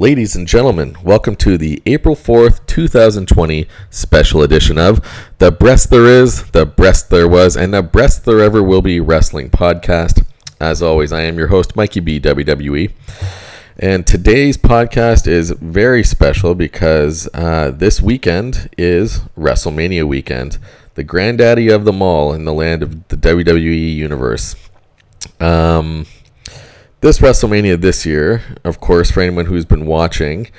Ladies and gentlemen, welcome to the April 4th, 2020 special edition of The Breast There Is, The Breast There Was, and The Breast There Ever Will Be Wrestling podcast. As always, I am your host, Mikey B, WWE. And today's podcast is very special because this weekend is Wrestlemania weekend, the granddaddy of them all in the land of the WWE universe. This WrestleMania this year, of course, for anyone who's been watching,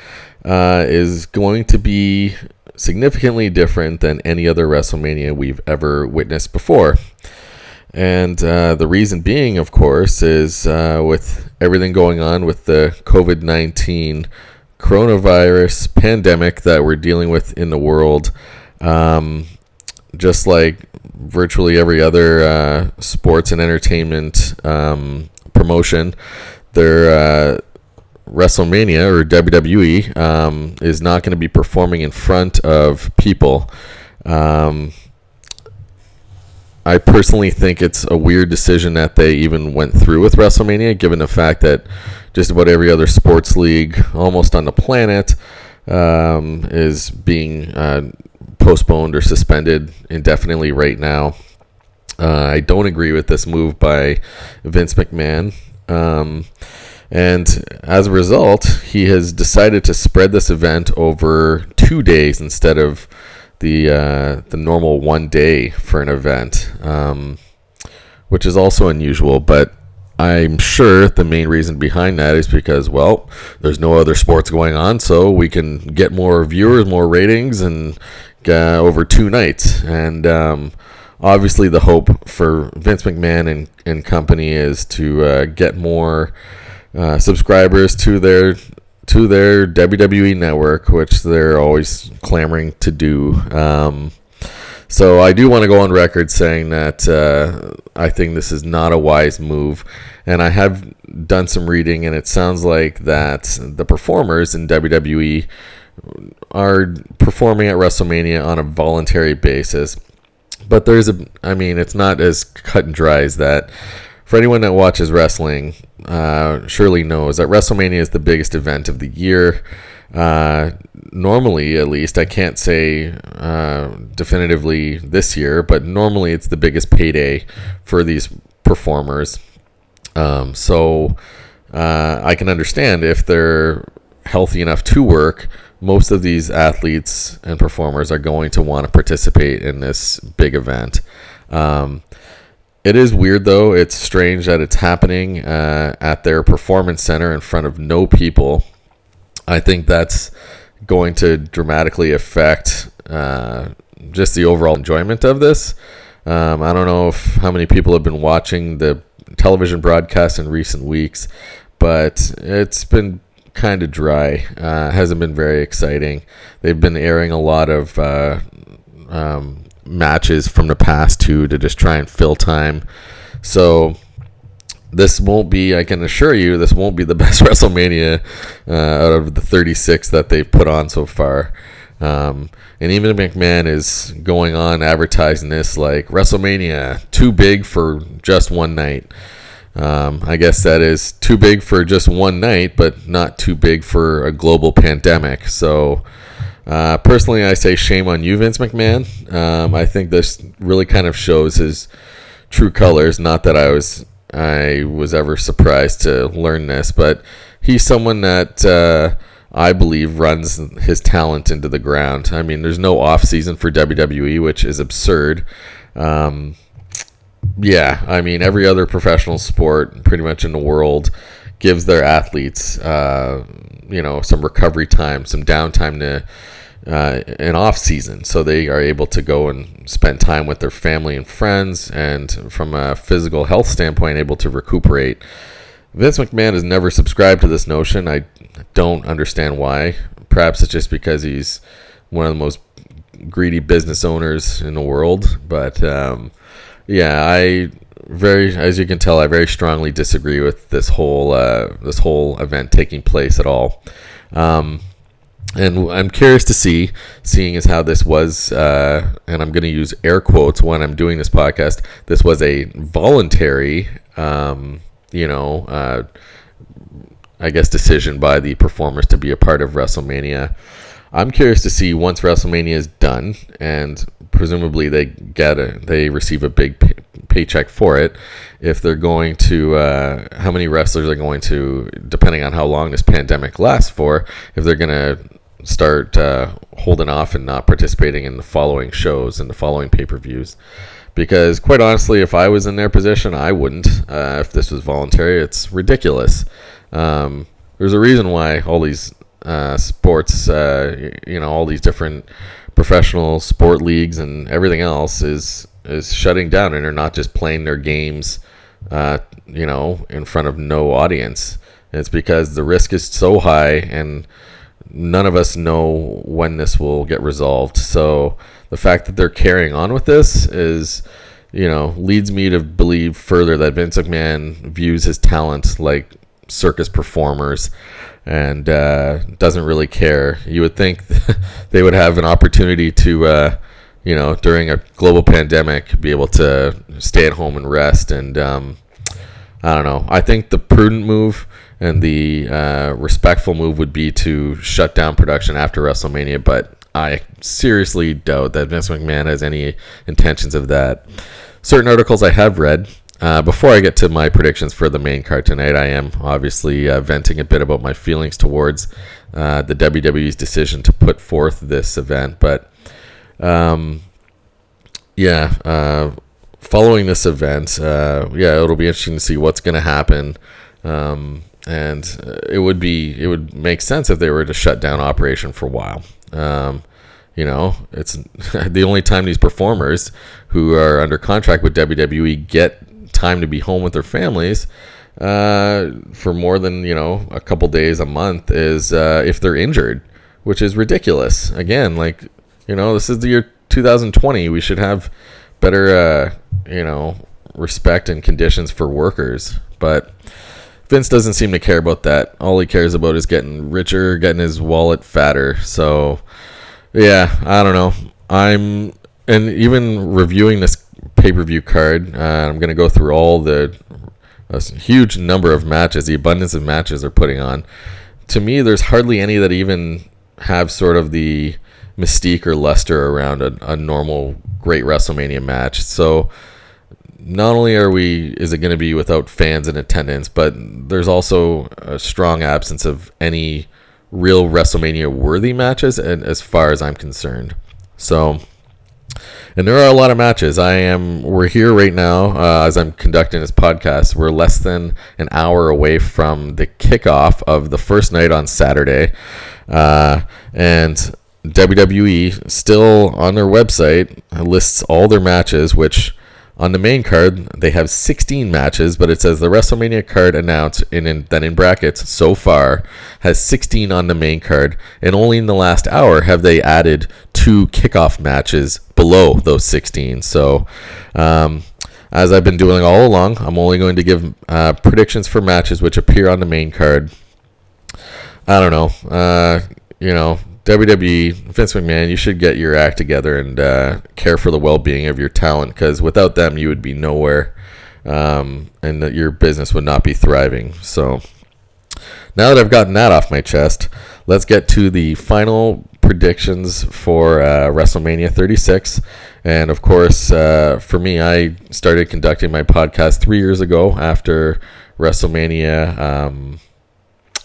is going to be significantly different than any other WrestleMania we've ever witnessed before. And the reason being, of course, is with everything going on with the COVID-19 coronavirus pandemic that we're dealing with in the world, just like virtually every other sports and entertainment promotion, their WrestleMania or WWE is not going to be performing in front of people. I personally think it's a weird decision that they even went through with WrestleMania, given the fact that just about every other sports league almost on the planet is being postponed or suspended indefinitely right now. I don't agree with this move by Vince McMahon. And as a result, he has decided to spread this event over 2 days instead of the normal 1 day for an event, which is also unusual. But I'm sure the main reason behind that is because, well, there's no other sports going on, so we can get more viewers, more ratings, and over 2 nights. And obviously, the hope for Vince McMahon and company is to get more subscribers to their WWE network, which they're always clamoring to do. So I do want to go on record saying that I think this is not a wise move, and I have done some reading, and it sounds like that the performers in WWE are performing at WrestleMania on a voluntary basis. But it's not as cut and dry as that. For anyone that watches wrestling, surely knows that WrestleMania is the biggest event of the year. Normally, at least, I can't say definitively this year, but normally it's the biggest payday for these performers. So I can understand if they're healthy enough to work. Most of these athletes and performers are going to want to participate in this big event. It is weird, though. It's strange that it's happening at their performance center in front of no people. I think that's going to dramatically affect just the overall enjoyment of this. I don't know how many people have been watching the television broadcast in recent weeks, but it's been kind of dry. Hasn't been very exciting. They've been airing a lot of matches from the past too, to just try and fill time. So this won't be, I can assure you, this won't be the best WrestleMania out of the 36 that they've put on so far. And even McMahon is going on advertising this like WrestleMania too big for just one night. I guess that is too big for just one night, but not too big for a global pandemic. So personally, I say shame on you, Vince McMahon. I think this really kind of shows his true colors. Not that I was ever surprised to learn this, but he's someone that I believe runs his talent into the ground. I mean, there's no off season for WWE, which is absurd. Yeah, I mean, every other professional sport pretty much in the world gives their athletes, some recovery time, some downtime to an off season, so they are able to go and spend time with their family and friends, and from a physical health standpoint, able to recuperate. Vince McMahon has never subscribed to this notion. I don't understand why. Perhaps it's just because he's one of the most greedy business owners in the world, but yeah, as you can tell, I very strongly disagree with this whole event taking place at all. And I'm curious to seeing as how this was, and I'm going to use air quotes when I'm doing this podcast, this was a voluntary, decision by the performers to be a part of WrestleMania. I'm curious to see once WrestleMania is done and presumably they receive a big paycheck for it, if they're going to how many wrestlers are going to, depending on how long this pandemic lasts for, if they're going to start holding off and not participating in the following shows and the following pay-per-views. Because quite honestly, if I was in their position, I wouldn't. If this was voluntary, it's ridiculous. There's a reason why all these sports, all these different professional sport leagues and everything else is shutting down, and they're not just playing their games, in front of no audience. It's because the risk is so high, and none of us know when this will get resolved. So the fact that they're carrying on with this is, leads me to believe further that Vince McMahon views his talent like circus performers and doesn't really care. You would think they would have an opportunity to, during a global pandemic, be able to stay at home and rest. And I don't know. I think the prudent move and the respectful move would be to shut down production after WrestleMania, but I seriously doubt that Vince McMahon has any intentions of that. Certain articles I have read. Before I get to my predictions for the main card tonight, I am obviously venting a bit about my feelings towards the WWE's decision to put forth this event. But following this event, it'll be interesting to see what's going to happen. And it would make sense if they were to shut down operation for a while. It's the only time these performers who are under contract with WWE get time to be home with their families for more than a couple days a month is if they're injured, which is ridiculous. Again, this is the year 2020. We should have better respect and conditions for workers, but Vince doesn't seem to care about that. All he cares about is getting richer, getting his wallet fatter. So I don't know. And even reviewing this pay-per-view card, I'm going to go through all a huge number of matches, the abundance of matches they're putting on. To me, there's hardly any that even have sort of the mystique or luster around a normal great WrestleMania match. So not only is it going to be without fans in attendance, but there's also a strong absence of any real WrestleMania worthy matches, and as far as I'm concerned. So, and there are a lot of matches. We're here right now as I'm conducting this podcast. We're less than an hour away from the kickoff of the first night on Saturday, and WWE still on their website lists all their matches, which on the main card they have 16 matches, but it says the WrestleMania card announced then in brackets so far has 16 on the main card, and only in the last hour have they added 2 kickoff matches below those 16. So as I've been doing all along, I'm only going to give predictions for matches which appear on the main card. I don't know. WWE, Vince McMahon, you should get your act together and care for the well-being of your talent, because without them, you would be nowhere, and that your business would not be thriving. So now that I've gotten that off my chest, let's get to the final predictions for WrestleMania 36. And of course, for me, I started conducting my podcast 3 years ago after WrestleMania.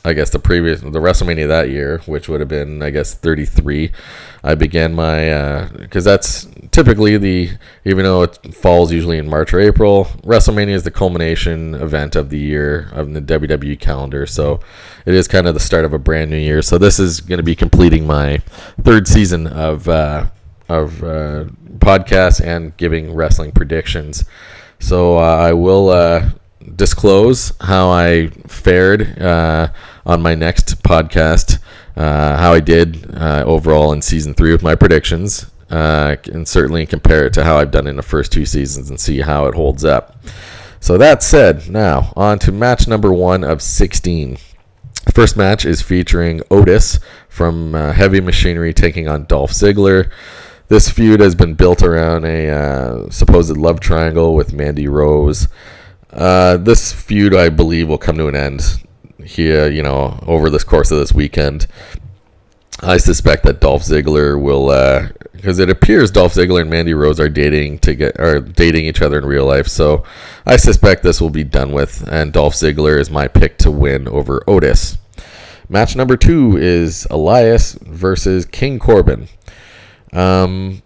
I guess the WrestleMania that year, which would have been, 33, I began my, because that's typically even though it falls usually in March or April, WrestleMania is the culmination event of the year of the WWE calendar. So it is kind of the start of a brand new year. So this is going to be completing my 3rd season of podcasts and giving wrestling predictions. So I will disclose how I fared on my next podcast, how I did overall in season 3 with my predictions, and certainly compare it to how I've done in the first 2 seasons and see how it holds up. So that said, now on to match number 1 of 16. The first match is featuring Otis from Heavy Machinery taking on Dolph Ziggler. This feud has been built around a supposed love triangle with Mandy Rose. This feud, I believe, will come to an end here, over this course of this weekend, I suspect that Dolph Ziggler will, because it appears Dolph Ziggler and Mandy Rose are dating each other in real life. So I suspect this will be done with, and Dolph Ziggler is my pick to win over Otis. Match number 2 is Elias versus King Corbin. And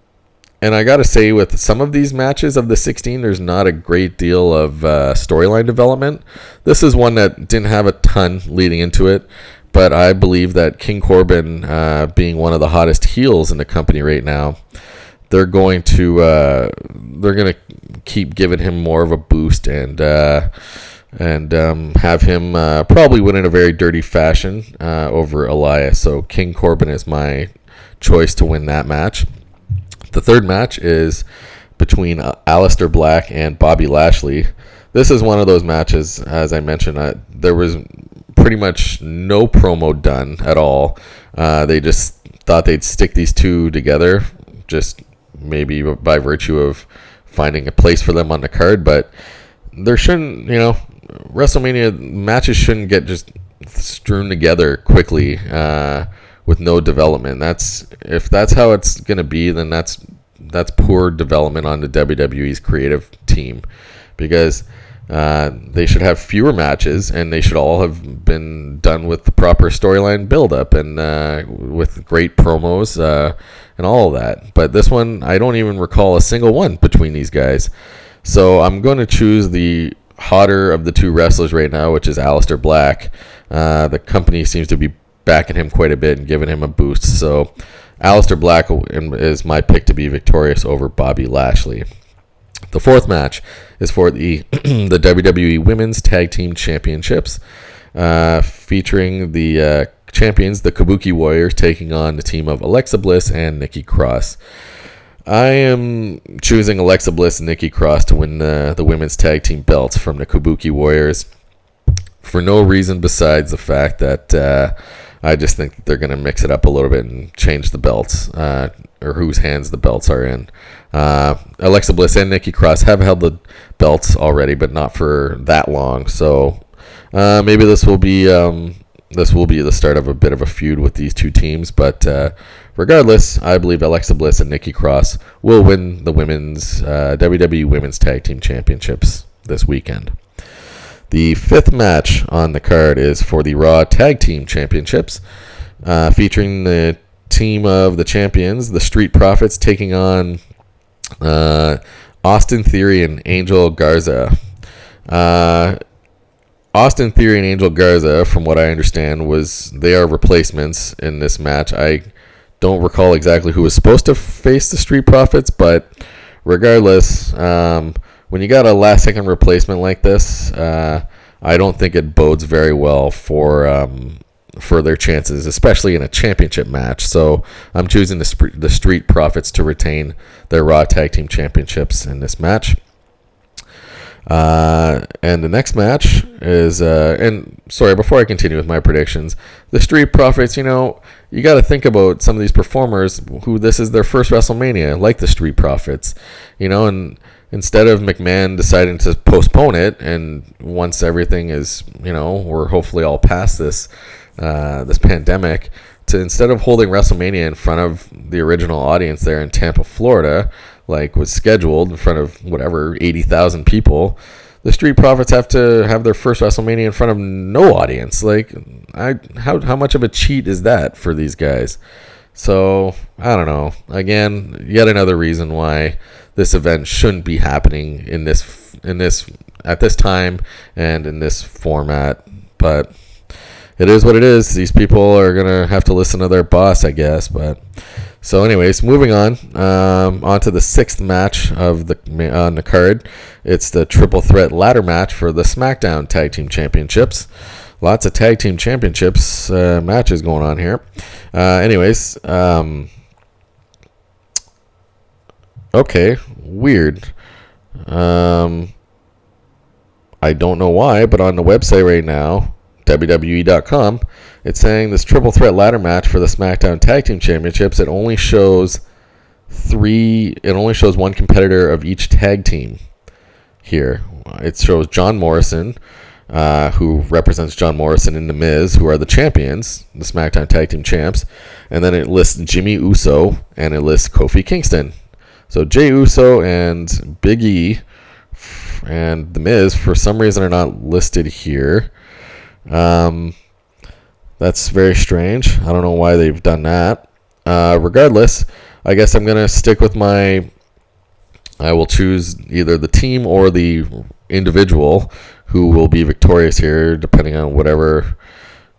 I got to say, with some of these matches of the 16, there's not a great deal of storyline development. This is one that didn't have a ton leading into it. But I believe that King Corbin, being one of the hottest heels in the company right now, they're going to keep giving him more of a boost and have him probably win in a very dirty fashion over Elias. So King Corbin is my choice to win that match. The third match is between Aleister Black and Bobby Lashley. This is one of those matches, as I mentioned, there was pretty much no promo done at all. They just thought they'd stick these two together, just maybe by virtue of finding a place for them on the card. But there shouldn't, WrestleMania matches shouldn't get just strewn together quickly with no development. If that's how it's gonna be, then that's poor development on the WWE's creative team, because they should have fewer matches, and they should all have been done with the proper storyline build-up and with great promos and all of that. But this one, I don't even recall a single one between these guys. So I'm going to choose the hotter of the two wrestlers right now, which is Aleister Black. The company seems to be backing him quite a bit and giving him a boost. So Aleister Black is my pick to be victorious over Bobby Lashley. The fourth match is for the WWE Women's Tag Team Championships, featuring the champions, the Kabuki Warriors, taking on the team of Alexa Bliss and Nikki Cross. I am choosing Alexa Bliss and Nikki Cross to win the Women's Tag Team belts from the Kabuki Warriors for no reason besides the fact that I just think that they're going to mix it up a little bit and change the belts, or whose hands the belts are in. Alexa Bliss and Nikki Cross have held the belts already, but not for that long. So maybe this will be the start of a bit of a feud with these two teams. But regardless, I believe Alexa Bliss and Nikki Cross will win the women's WWE Women's Tag Team Championships this weekend. The fifth match on the card is for the Raw Tag Team Championships, featuring the team of the champions, the Street Profits, taking on Austin Theory and Angel Garza. Austin Theory and Angel Garza, from what I understand, they are replacements in this match. I don't recall exactly who was supposed to face the Street Profits, but regardless, when you got a last-second replacement like this, I don't think it bodes very well for their chances, especially in a championship match. So I'm choosing the Street Profits to retain their Raw Tag Team Championships in this match. And the next match is, before I continue with my predictions, the Street Profits, you got to think about some of these performers who this is their first WrestleMania, like the Street Profits, and instead of McMahon deciding to postpone it, and once everything is, we're hopefully all past this pandemic, instead of holding WrestleMania in front of the original audience there in Tampa, Florida, like was scheduled in front of 80,000 people, the Street Profits have to have their first WrestleMania in front of no audience. Like, how much of a cheat is that for these guys? So I don't know. Again, yet another reason why this event shouldn't be happening at this time and in this format. But it is what it is. These people are gonna have to listen to their boss, I guess. But so, anyways, moving on to the sixth match on the card. It's the triple threat ladder match for the SmackDown Tag Team Championships. Lots of tag team championships matches going on here. Okay, weird. I don't know why, but on the website right now, WWE.com, it's saying this triple threat ladder match for the SmackDown Tag Team Championships, it only shows one competitor of each tag team here. It shows John Morrison, who represents John Morrison and The Miz, who are the champions, the SmackDown Tag Team Champs. And then it lists Jimmy Uso and it lists Kofi Kingston. So Jey Uso and Big E and The Miz, for some reason, are not listed here. That's very strange. I don't know why they've done that. Regardless, I guess I'm going to stick with I will choose either the team or the individual who will be victorious here, depending on whatever.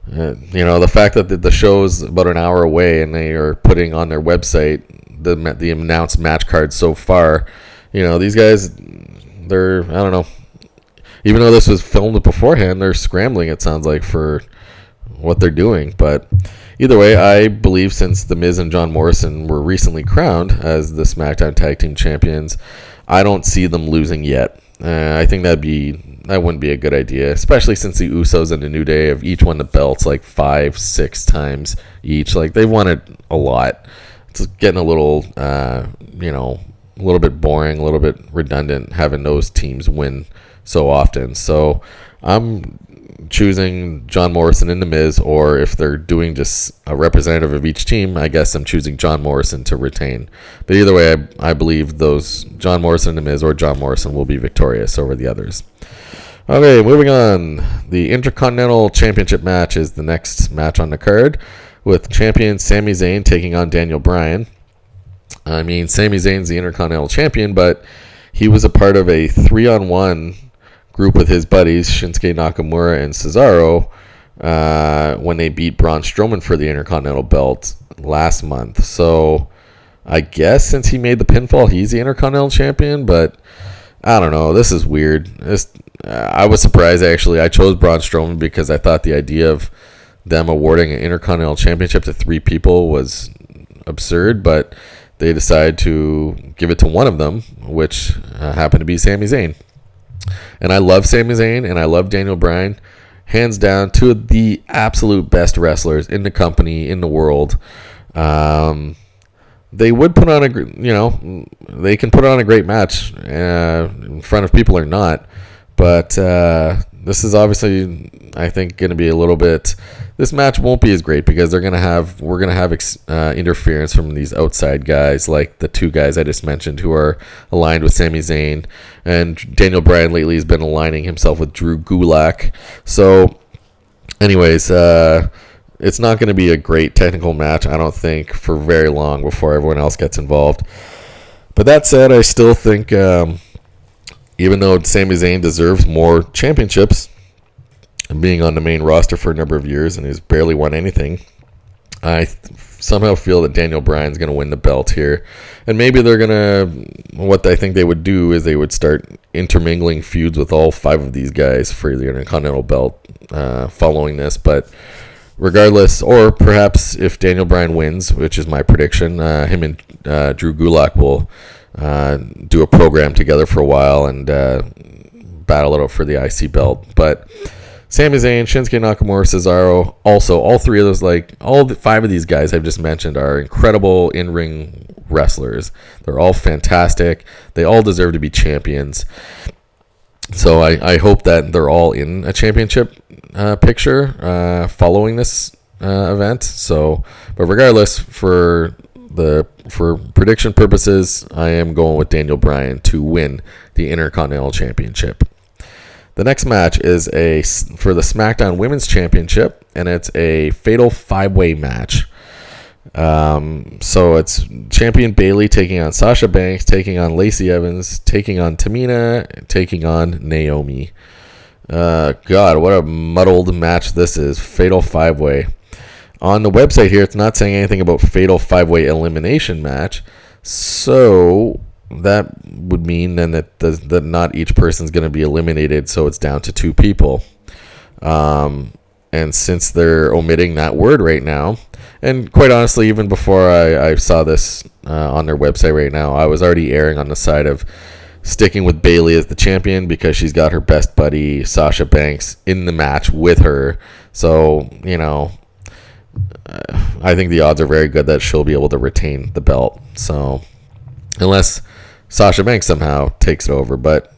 The fact that the show is about an hour away and they are putting on their website the announced match cards so far. These guys, I don't know. Even though this was filmed beforehand, they're scrambling, it sounds like, for what they're doing. But either way, I believe since The Miz and John Morrison were recently crowned as the SmackDown Tag Team Champions, I don't see them losing yet. I think that wouldn't be a good idea, especially since the Usos and the New Day have each won the belts like 5-6 times each. Like, they've won it a lot. It's getting a little, a little bit boring, a little bit redundant having those teams win so often. So I'm choosing John Morrison and The Miz, or if they're doing just a representative of each team, I guess I'm choosing John Morrison to retain. But either way, I believe those John Morrison and The Miz or John Morrison will be victorious over the others. Okay, moving on. The Intercontinental Championship match is the next match on the card, with champion Sami Zayn taking on Daniel Bryan. I mean, Sami Zayn's the Intercontinental Champion, but he was a part of a 3-on-1 group with his buddies, Shinsuke Nakamura and Cesaro, when they beat Braun Strowman for the Intercontinental belt last month. So I guess since he made the pinfall, he's the Intercontinental Champion, but I don't know. This is weird. I was surprised, actually. I chose Braun Strowman because I thought the idea of them awarding an Intercontinental Championship to 3 people was absurd, but they decided to give it to one of them, which happened to be Sami Zayn. And I love Sami Zayn and I love Daniel Bryan. Hands down, 2 of the absolute best wrestlers in the company, in the world. They would put on they can put on a great match in front of people or not. But this is obviously, I think, going to be a little bit. This match won't be as great because we're going to have interference from these outside guys, like the 2 guys I just mentioned who are aligned with Sami Zayn, and Daniel Bryan lately has been aligning himself with Drew Gulak. So, anyways, it's not going to be a great technical match, I don't think, for very long before everyone else gets involved. But that said, I still think, even though Sami Zayn deserves more championships, being on the main roster for a number of years and he's barely won anything, I somehow feel that Daniel Bryan's going to win the belt here. And maybe they're going to, what I think they would do is they would start intermingling feuds with all 5 of these guys for the Intercontinental belt following this. But regardless, or perhaps if Daniel Bryan wins, which is my prediction, him and Drew Gulak will do a program together for a while and battle it out for the IC belt. But Sami Zayn, Shinsuke Nakamura, Cesaro, also all 3 of those, all 5 of these guys I've just mentioned are incredible in-ring wrestlers. They're all fantastic. They all deserve to be champions. So I hope that they're all in a championship picture following this event. So, but regardless, for prediction purposes, I am going with Daniel Bryan to win the Intercontinental Championship. The next match is for the SmackDown Women's Championship, and it's a fatal 5-way match. So it's champion Bayley taking on Sasha Banks, taking on Lacey Evans, taking on Tamina, taking on Naomi. God, what a muddled match this is. Fatal 5-way. On the website here, it's not saying anything about fatal 5-way elimination match. So that would mean then that not each person's going to be eliminated, so it's down to 2 people. And since they're omitting that word right now, and quite honestly, even before I saw this on their website right now, I was already erring on the side of sticking with Bayley as the champion because she's got her best buddy, Sasha Banks, in the match with her. So, I think the odds are very good that she'll be able to retain the belt. So, unless Sasha Banks somehow takes it over. But,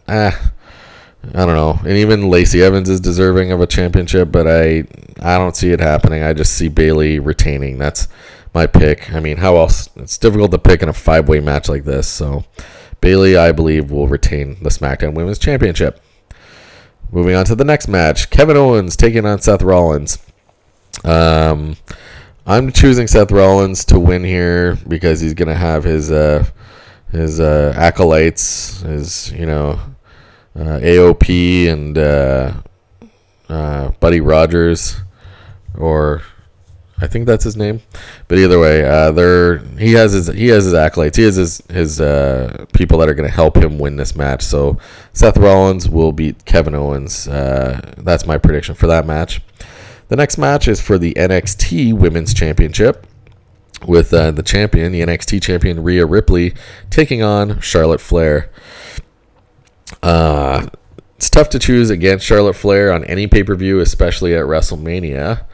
I don't know. And even Lacey Evans is deserving of a championship, but I don't see it happening. I just see Bayley retaining. That's my pick. I mean, how else? It's difficult to pick in a 5-way match like this. So Bayley, I believe, will retain the SmackDown Women's Championship. Moving on to the next match. Kevin Owens taking on Seth Rollins. I'm choosing Seth Rollins to win here because he's going to have his acolytes, his, AOP and Buddy Rogers, or I think that's his name. But either way, he has his acolytes. He has his people that are going to help him win this match. So Seth Rollins will beat Kevin Owens. That's my prediction for that match. The next match is for the NXT Women's Championship, with the NXT champion Rhea Ripley taking on Charlotte Flair. It's tough to choose against Charlotte Flair on any pay-per-view, especially at WrestleMania,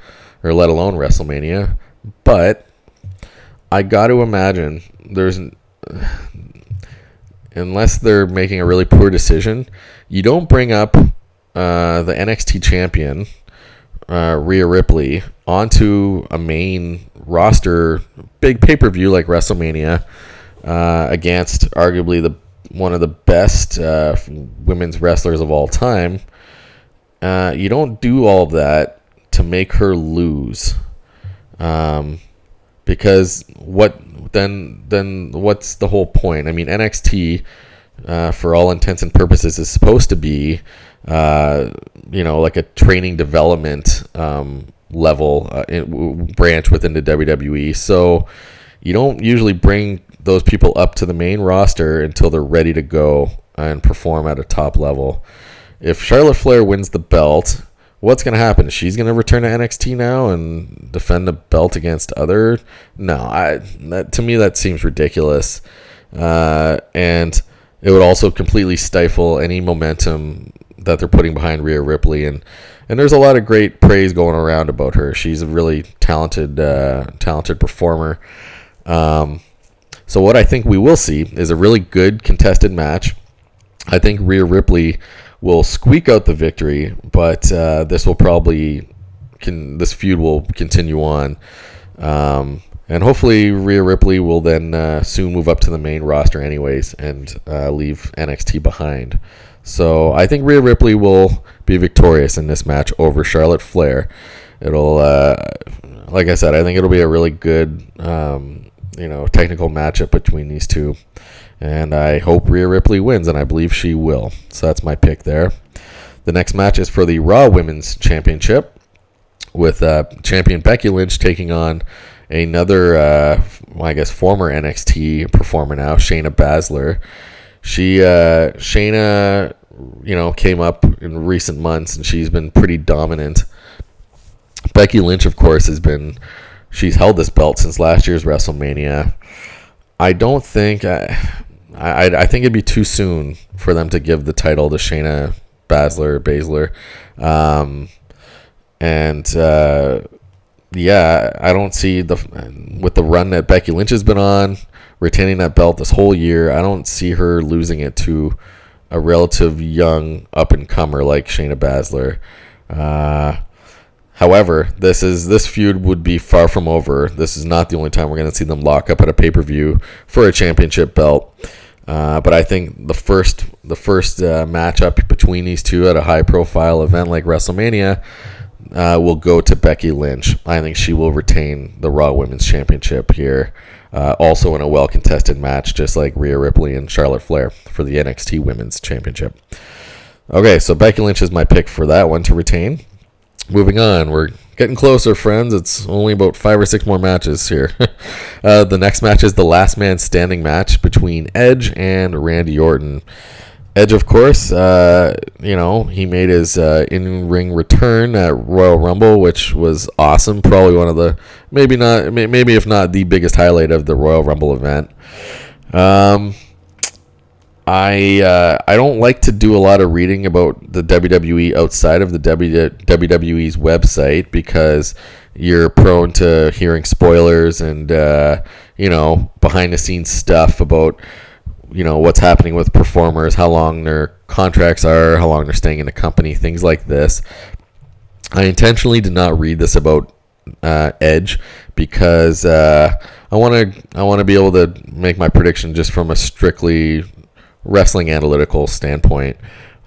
or let alone WrestleMania. But I got to imagine unless they're making a really poor decision, you don't bring up the NXT champion Rhea Ripley onto a main roster big pay-per-view like WrestleMania against arguably one of the best women's wrestlers of all time. You don't do all of that to make her lose, because what's the whole point? I mean, NXT for all intents and purposes is supposed to be like a training development level branch within the WWE. So you don't usually bring those people up to the main roster until they're ready to go and perform at a top level. If Charlotte Flair wins the belt, what's going to happen? She's going to return to NXT now and defend the belt against other? No, to me that seems ridiculous. And it would also completely stifle any momentum that they're putting behind Rhea Ripley, and there's a lot of great praise going around about her. She's a really talented performer. So what I think we will see is a really good contested match. I think Rhea Ripley will squeak out the victory, but this feud will continue on, and hopefully Rhea Ripley will then soon move up to the main roster anyways and leave NXT behind. So I think Rhea Ripley will be victorious in this match over Charlotte Flair. It'll, like I said, I think it'll be a really good, technical matchup between these two. And I hope Rhea Ripley wins, and I believe she will. So that's my pick there. The next match is for the Raw Women's Championship, with champion Becky Lynch taking on another, former NXT performer now, Shayna Baszler. Shayna, came up in recent months, and she's been pretty dominant. Becky Lynch, of course, she's held this belt since last year's WrestleMania. I don't think, I think it'd be too soon for them to give the title to Shayna Baszler. I don't see with the run that Becky Lynch has been on, retaining that belt this whole year, I don't see her losing it to a relative young up-and-comer like Shayna Baszler. However, this feud would be far from over. This is not the only time we're going to see them lock up at a pay-per-view for a championship belt. But I think the first matchup between these two at a high-profile event like WrestleMania will go to Becky Lynch. I think she will retain the Raw Women's Championship here, also in a well-contested match, just like Rhea Ripley and Charlotte Flair for the NXT Women's Championship. Okay, so Becky Lynch is my pick for that one to retain. Moving on, we're getting closer, friends. It's only about 5 or 6 more matches here. The next match is the last man standing match between Edge and Randy Orton. Edge, of course, he made his in-ring return at Royal Rumble, which was awesome. Probably one of the, maybe if not the biggest highlight of the Royal Rumble event. I don't like to do a lot of reading about the WWE outside of the WWE's website, because you're prone to hearing spoilers and behind the scenes stuff about what's happening with performers, how long their contracts are, how long they're staying in the company, things like this. I intentionally did not read this about Edge because I want to be able to make my prediction just from a strictly wrestling analytical standpoint.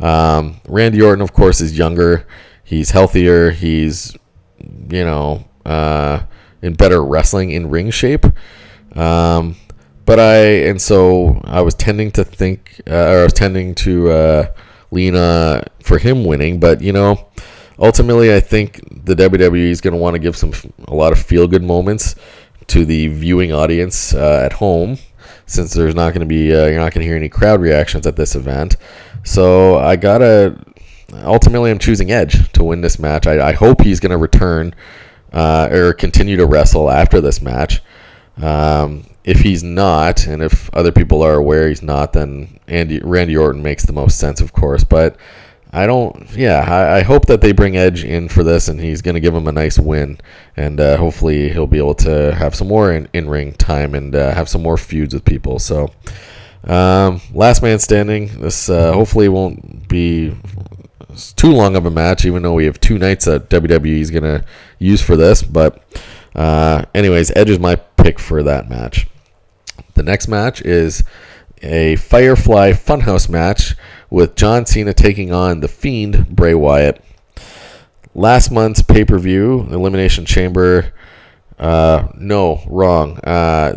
Randy Orton, of course, is younger. He's healthier. He's in better wrestling in ring shape. So I was tending to lean for him winning, but ultimately I think the WWE is going to want to give a lot of feel good moments to the viewing audience at home, since there's not going to be you're not going to hear any crowd reactions at this event. So ultimately I'm choosing Edge to win this match. I hope he's going to return or continue to wrestle after this match. If he's not, and if other people are aware he's not, then Randy Orton makes the most sense, of course. But I hope that they bring Edge in for this, and he's going to give him a nice win, and hopefully he'll be able to have some more in-ring time and have some more feuds with people. So, last man standing. This hopefully won't be too long of a match, even though we have 2 nights that WWE is going to use for this. But anyways, Edge is my pick for that match. The next match is a Firefly Funhouse match with John Cena taking on The Fiend, Bray Wyatt. Last month's pay-per-view, Elimination Chamber. No, wrong.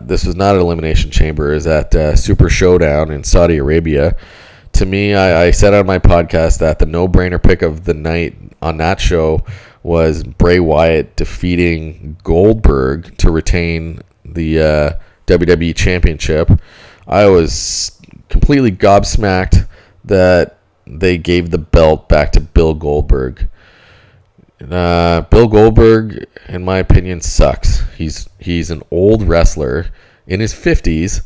This was not an Elimination Chamber. It was at Super Showdown in Saudi Arabia. To me, I said on my podcast that the no-brainer pick of the night on that show was Bray Wyatt defeating Goldberg to retain the WWE Championship. I was completely gobsmacked that they gave the belt back to Bill Goldberg. Bill Goldberg, in my opinion, sucks. He's an old wrestler in his 50s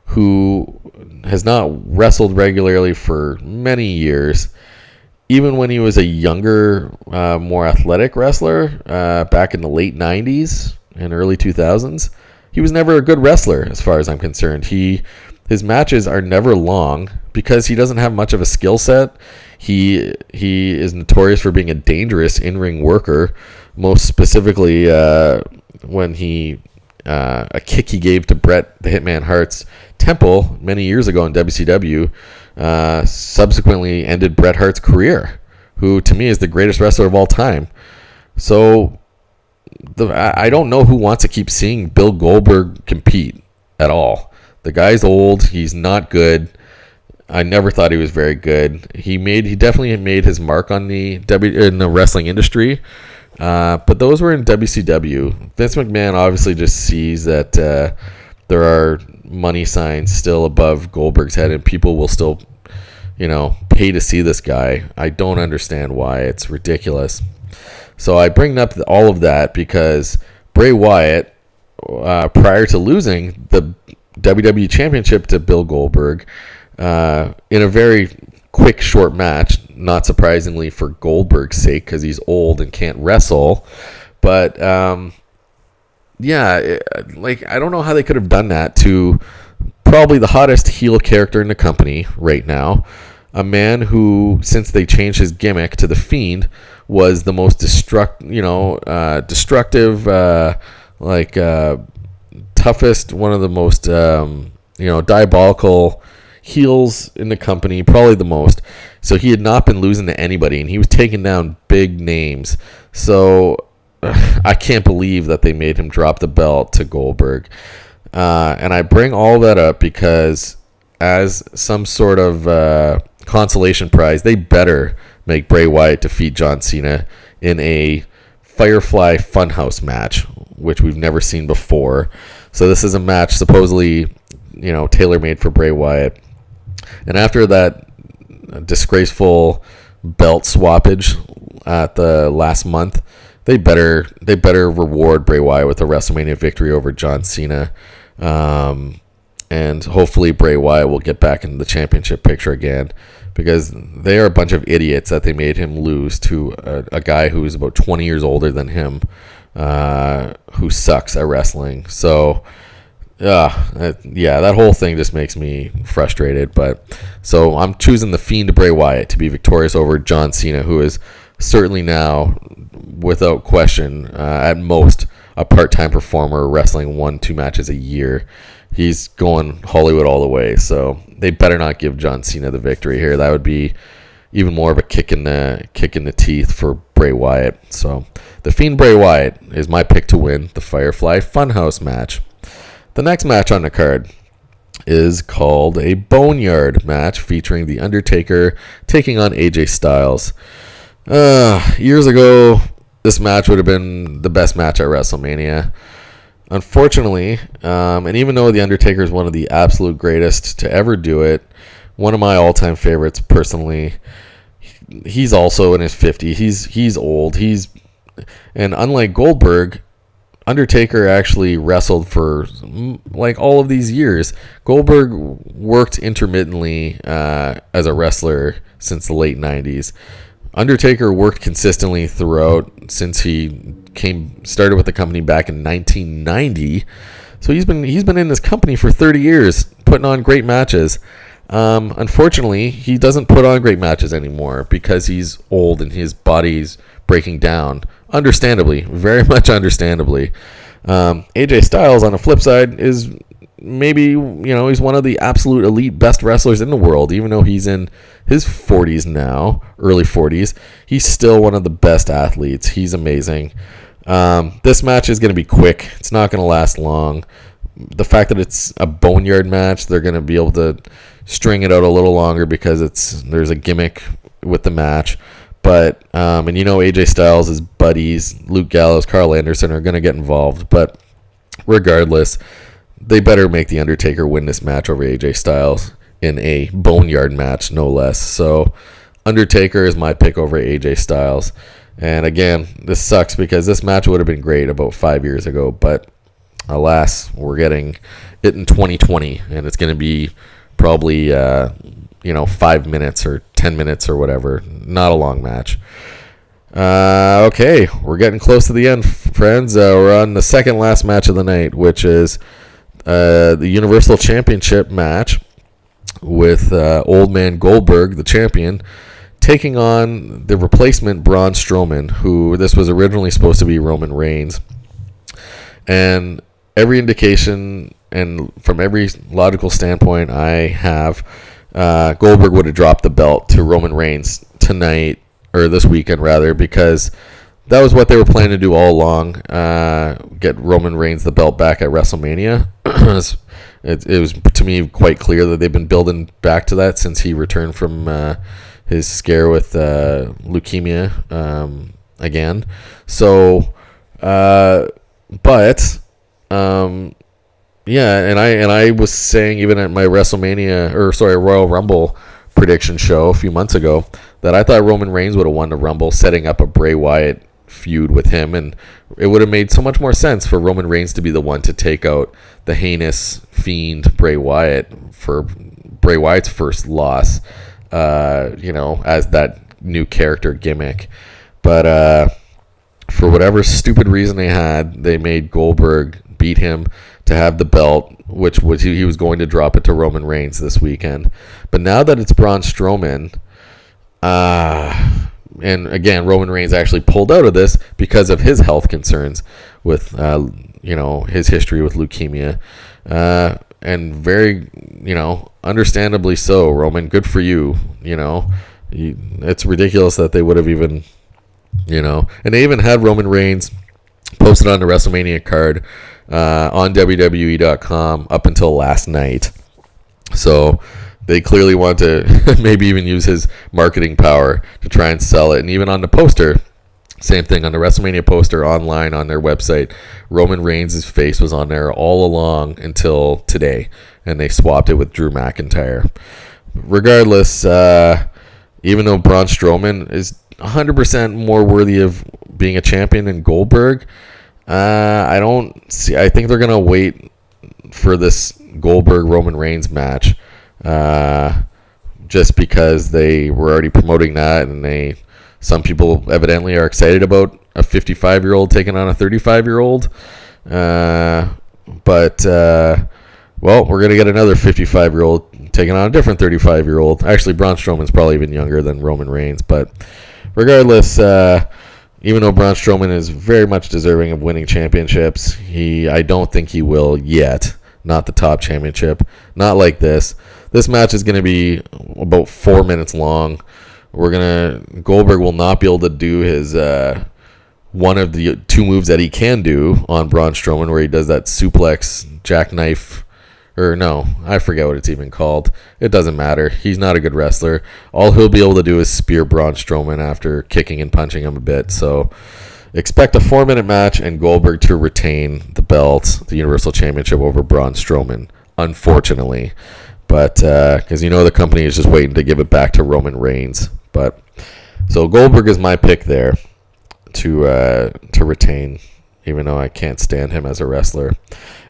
who has not wrestled regularly for many years. Even when he was a younger, more athletic wrestler back in the late 90s and early 2000s, he was never a good wrestler as far as I'm concerned. His matches are never long because he doesn't have much of a skill set. He is notorious for being a dangerous in-ring worker, most specifically when a kick he gave to Bret the Hitman Hart's temple many years ago in WCW subsequently ended Bret Hart's career, who to me is the greatest wrestler of all time. So I don't know who wants to keep seeing Bill Goldberg compete at all. The guy's old. He's not good. I never thought he was very good. He definitely made his mark on in the wrestling industry, but those were in WCW. Vince McMahon obviously just sees that there are money signs still above Goldberg's head, and people will still, pay to see this guy. I don't understand why. It's ridiculous. So I bring up all of that because Bray Wyatt, prior to losing the WWE Championship to Bill Goldberg, in a very quick, short match, not surprisingly for Goldberg's sake because he's old and can't wrestle, but I don't know how they could have done that to probably the hottest heel character in the company right now, a man who, since they changed his gimmick to The Fiend, was the most destructive, toughest, one of the most, diabolical heels in the company, probably the most. So he had not been losing to anybody, and he was taking down big names. So I can't believe that they made him drop the belt to Goldberg. And I bring all that up because as some sort of consolation prize, they better make Bray Wyatt defeat John Cena in a Firefly Funhouse match, which we've never seen before. So this is a match supposedly, tailor-made for Bray Wyatt. And after that disgraceful belt swappage at the last month, they better reward Bray Wyatt with a WrestleMania victory over John Cena. And hopefully Bray Wyatt will get back into the championship picture again, because they are a bunch of idiots that they made him lose to a guy who is about 20 years older than him, who sucks at wrestling. So Yeah, that whole thing just makes me frustrated. But so I'm choosing the Fiend Bray Wyatt to be victorious over John Cena, who is certainly now, without question, at most a part-time performer, wrestling 1-2 matches a year. He's going Hollywood all the way, so they better not give John Cena the victory here. That would be even more of a kick in the teeth for Bray Wyatt. So the Fiend Bray Wyatt is my pick to win the Firefly Funhouse match. The next match on the card is called a Boneyard match featuring The Undertaker taking on AJ Styles. Years ago, this match would have been the best match at WrestleMania. Unfortunately, and even though The Undertaker is one of the absolute greatest to ever do it, one of my all-time favorites personally, he's also in his 50s. He's old. And unlike Goldberg, Undertaker actually wrestled for like all of these years. Goldberg worked intermittently as a wrestler since the late 90s. Undertaker worked consistently throughout since he started with the company back in 1990. So he's been in this company for 30 years, putting on great matches. Unfortunately, he doesn't put on great matches anymore because he's old and his body's breaking down. Understandably, very much understandably. AJ Styles, on the flip side, is maybe, he's one of the absolute elite best wrestlers in the world. Even though he's in his 40s now, early 40s, he's still one of the best athletes. He's amazing. This match is going to be quick. It's not going to last long. The fact that it's a boneyard match, they're going to be able to string it out a little longer because there's a gimmick with the match. But AJ Styles' buddies, Luke Gallows, Carl Anderson, are going to get involved. But regardless, they better make The Undertaker win this match over AJ Styles in a boneyard match, no less. So Undertaker is my pick over AJ Styles. And again, this sucks because this match would have been great about 5 years ago. But alas, we're getting it in 2020, and it's going to be probably 5 minutes or 10 minutes or whatever. Not a long match. Okay, we're getting close to the end, friends. We're on the second last match of the night, which is the Universal Championship match with Old Man Goldberg, the champion, taking on the replacement Braun Strowman, who this was originally supposed to be Roman Reigns. And every indication and from every logical standpoint I have, Goldberg would have dropped the belt to Roman Reigns tonight, or this weekend rather, because that was what they were planning to do all along, get Roman Reigns the belt back at WrestleMania. It was, to me, quite clear that they've been building back to that since he returned from his scare with leukemia again. So, and I was saying even at my Royal Rumble prediction show a few months ago that I thought Roman Reigns would have won the Rumble, setting up a Bray Wyatt feud with him, and it would have made so much more sense for Roman Reigns to be the one to take out the heinous fiend Bray Wyatt for Bray Wyatt's first loss, as that new character gimmick. But for whatever stupid reason they made Goldberg beat him to have the belt, which was he was going to drop it to Roman Reigns this weekend. But now that it's Braun Strowman, and again, Roman Reigns actually pulled out of this because of his health concerns with, his history with leukemia, and very, understandably so. Roman, good for you. It's ridiculous that they would have even, and they even had Roman Reigns posted on the WrestleMania card on WWE.com up until last night. So they clearly want to maybe even use his marketing power to try and sell it. And even on the poster, same thing, on the WrestleMania poster online on their website, Roman Reigns' face was on there all along until today, and they swapped it with Drew McIntyre. Regardless, even though Braun Strowman is 100% more worthy of being a champion than Goldberg, I think they're going to wait for this Goldberg-Roman Reigns match, just because they were already promoting that, and some people evidently are excited about a 55-year-old taking on a 35-year-old. But, well, we're going to get another 55-year-old taking on a different 35-year-old. Actually, Braun Strowman's probably even younger than Roman Reigns. But regardless, even though Braun Strowman is very much deserving of winning championships, I don't think he will yet. Not the top championship. Not like this. This match is going to be about 4 minutes long. Goldberg will not be able to do his one of the two moves that he can do on Braun Strowman, where he does that suplex jackknife, or no, I forget what it's even called. It doesn't matter. He's not a good wrestler. All he'll be able to do is spear Braun Strowman after kicking and punching him a bit. So expect a 4-minute match and Goldberg to retain the belt, the Universal Championship, over Braun Strowman, unfortunately. But because the company is just waiting to give it back to Roman Reigns. But so Goldberg is my pick there to retain, even though I can't stand him as a wrestler.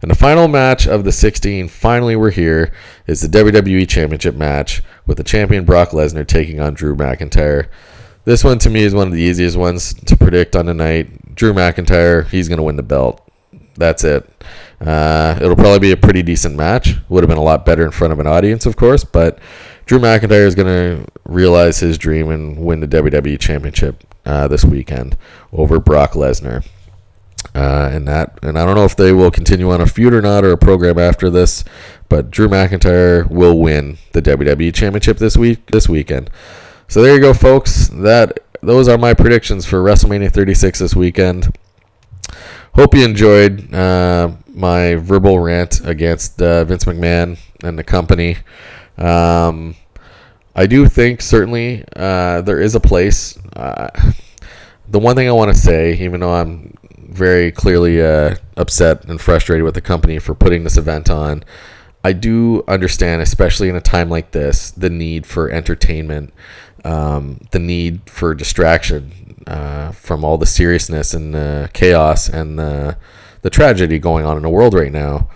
And the final match of the 16, finally we're here, is the WWE Championship match with the champion Brock Lesnar taking on Drew McIntyre. This one to me is one of the easiest ones to predict on the night. Drew McIntyre, he's going to win the belt. That's it. It'll probably be a pretty decent match. Would have been a lot better in front of an audience, of course, but Drew McIntyre is going to realize his dream and win the WWE Championship this weekend over Brock Lesnar. And I don't know if they will continue on a feud or not, or a program after this, but Drew McIntyre will win the WWE Championship this weekend. So there you go, folks. Those are my predictions for WrestleMania 36 this weekend. Hope you enjoyed my verbal rant against Vince McMahon and the company. I do think certainly there is a place. The one thing I want to say, even though I'm very clearly upset and frustrated with the company for putting this event on, I do understand, especially in a time like this, the need for entertainment, the need for distraction from all the seriousness and the chaos and the tragedy going on in the world right now.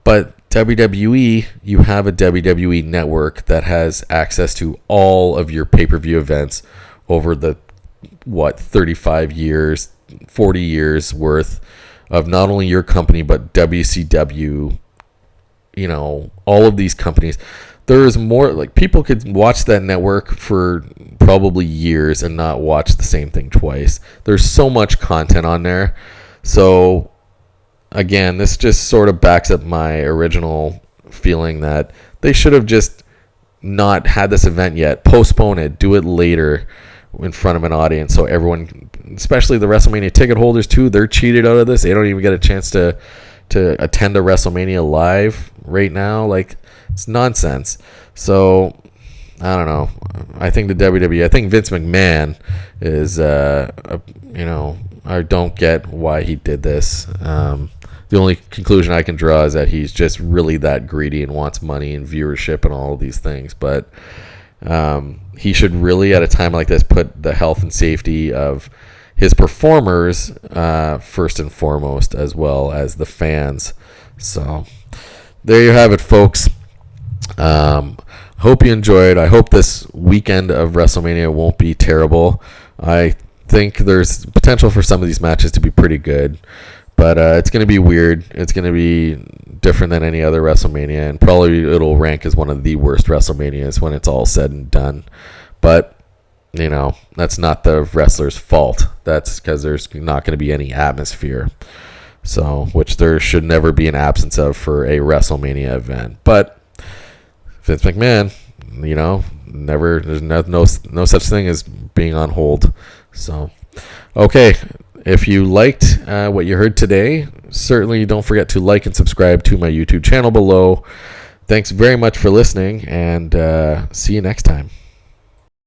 But WWE, you have a WWE network that has access to all of your pay-per-view events over the 35 years, 40 years worth of not only your company but WCW, all of these companies. There is more, like, people could watch that network for probably years and not watch the same thing twice. There's so much content on there. So again, this just sort of backs up my original feeling that they should have just not had this event yet. Postpone it. Do it later in front of an audience so everyone, especially the WrestleMania ticket holders too, they're cheated out of this. They don't even get a chance to attend a WrestleMania live right now. Like, it's nonsense. So I don't know. I think the WWE, I think Vince McMahon is, I don't get why he did this. The only conclusion I can draw is that he's just really that greedy and wants money and viewership and all of these things. But he should really, at a time like this, put the health and safety of his performers first and foremost, as well as the fans. So there you have it, folks. Hope you enjoyed. I hope this weekend of WrestleMania won't be terrible. I think there's potential for some of these matches to be pretty good, but it's going to be weird. It's going to be different than any other WrestleMania, and probably it'll rank as one of the worst WrestleManias when it's all said and done. But that's not the wrestler's fault. That's because there's not going to be any atmosphere, so which there should never be an absence of for a WrestleMania event. But Vince McMahon, never, there's no such thing as being on hold. So, okay, if you liked what you heard today, certainly don't forget to like and subscribe to my YouTube channel below. Thanks very much for listening, and see you next time.